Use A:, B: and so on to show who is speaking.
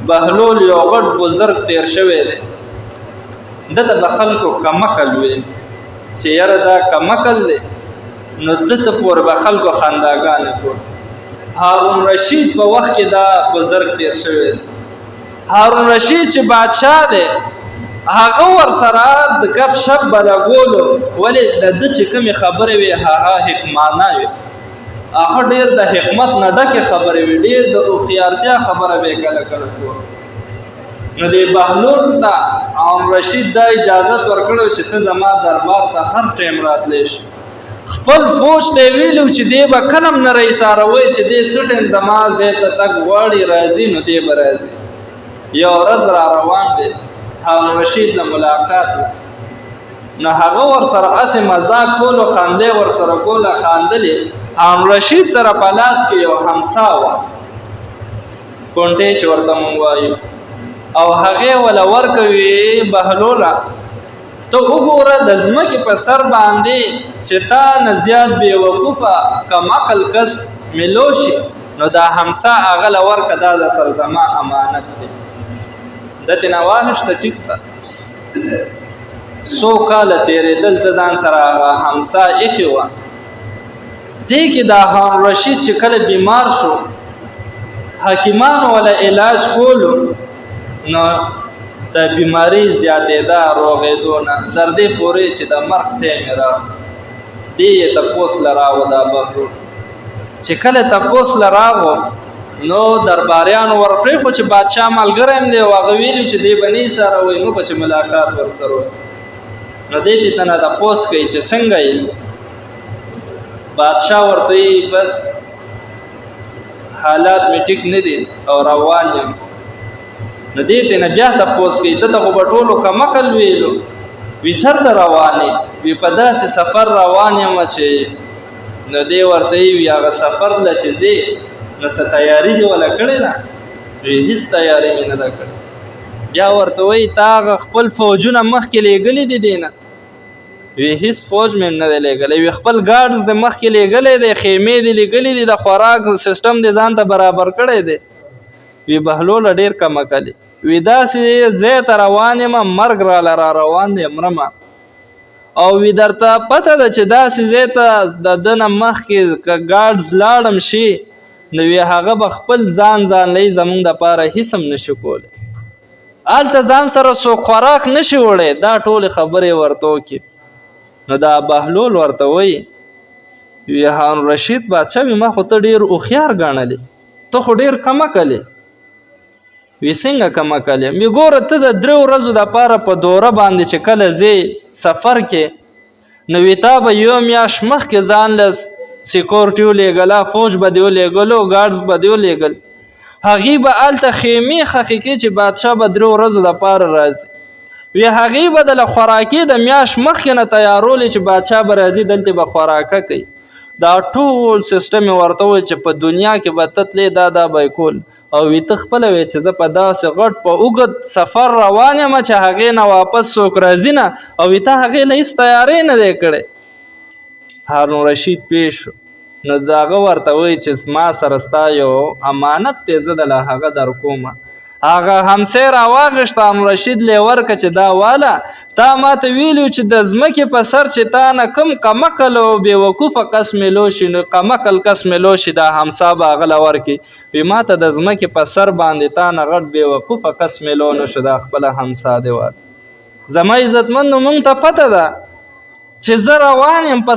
A: بهلول یو غټ بزرګ تیر شوی دی، ده ته به خلکو کمکل ویل چې یاره دا کمکل دی، نو ده ته پورې به خلکو خنداګانې کول. هارون رشید په وخت کې دا بزرګ تیر شوی دی. هارون رشید چې بادشاه دی هغه ورسره د ګپ شپ به لګولو، ولې د ده چې کومې خبرې وې هغه حکمانه وې، هغه ډېر د حکمت نه ډکې خبرې وې، ډېر د هوښیارتیا خبره به یې کله کله کوله. نو دې بهلول ته هارون رشید دا اجازت ورکړی چې ته زما دربار ته هر ټایم راتلی شي. خپل فوج ته یې ویلي چې دی به کله هم نه رایساروئ چې دی څه ټایم زما ځای ته تګ غواړي راځي نو دی به راځي. یو ورځ را روان دی هارون رشید له ملاقات له، نو هغه ورسره هسې مذاق کولو، خندې ورسره کوله، خاندلې. هارون رشید سره په لاس کې یو همسا وه، کونټۍ چې ورته مونږ وایو، او هغې وله ورکوي بهلوله ته وګوره د ځمکې په سر باندې چې تا نه زیات بېوقوفه کم عقل کس میلو شي نو دا همسا هغه له ورکه، دا د سر زما امانت دی. ده ترېنه واخېسته ټیک ته، څو کاله تېرېدل ته ځان سره هغه همسا ایښې وه. دې کې دا هارون رشید چې کله بیمار شو حکیمانو وله علاج کولو، نو د بیماری زیاتېده روغېدو نه تر دې پورې چې د مرګ ټایم یې راغی. دې یې تپوس له راغو دا بهلول، چې کله تپوس له راغو نو درباریانو ورپرېښو چې بادشاه ملګری هم دی او هغه ویلي چې دی به نه ایساروئ، موږ چې ملاقات ورسره وکړو. نو دې تنه تپوس کوي چې څنګه یې؟ بادشاه ورته وایي بس حالات مې ټیک نه دي او روان یم. نو دې ترېنه بیا تپوس کوي، ده ته خو به ټولو کمکل ویلو، وي چېرته روان یې؟ وي په داسې سفر روان یم چې نو دې ورته وي هغه سفر له چې ځې نو څه تیاري دې وله کړې ده؟ وي هېڅ تیاري مې نه ده کړې. بیا ورته وایي تا هغه خپل فوجونه مخکې لیږلي دي دې نه؟ وی هېڅ فوج مې نه دی لیږلی. وي خپل ګارډز د مخکې لیږلی دی، خیمې دې لیږلي دي، د خوراک سیسټم دې ځان ته برابر کړی دی. وی بهلوله ډېر کمکلې، وی داسې ځای ته روان یم مرګ راله را روان دی مرمه، او وی درته پته ده چې داسې ځای ته د ده نه مخکې که ګارډز لاړم شي نو وی هغه به خپل ځان لۍ زمونږ دپاره هېڅ هم نشي کولی، هلته ځان سره څوک خوراک نشي وړی. دا ټولې خبرې ورته وکړي. نو دا بهلول ورته وایي وی هارون رشید بادشاه وي ما خو ته ډېر هوښیار ګڼلې، ته خو ډېر کمکلې. وی څنګه کمکلې؟ وی ګوره ته د 3 ورځو دپاره په دوره باندې چې کله ځې سفر کې نو وی تا به یو میاشت مخکې ځان له سیکورټي ولېږله، فوج به دې ولېږلو، ګارډز به دې ولېږل، هغې به هلته خیمې خښې کړي چې بادشاه به 3 ورځو دپاره راځي. وی هغې به د له خوراکي د میاشت مخکې نه تیارولې چې بادشاه به راځي دلته به خوراکه کوي. دا ټول سیسټم یې ورته وویل چې په دنیا کې به ته تلې دا به یې کول، او وی ته خپله وی چې زه په داسې غټ په اوږد سفر روان یم چې هغې نه واپس څوک راځي نه، او وی ته هغې له هېڅ تیاری نه دی کړی. هارون رشید پوه شو، نو د هغه ورته وایي چې ما سره ستا یو امانت دی، زه د له هغه در کومه. هغه همسی راواخېسته هارون رشید له یې ورکړه چې دا واله تا ما ته ویلي چې د ځمکې په سر چې تا نه کوم کمکل او بېوقوفه کس میلو شي نو کمکل کس میلو شي دا همسا به هغه له ورکړي. وی ما ته د ځمکې په سر باندې تا نه غټ بېوقوفه کس میلو نه شو، دا خپله همسا دی واله. زما عزتمندو مونږ ته پته ده چې زه روان یم په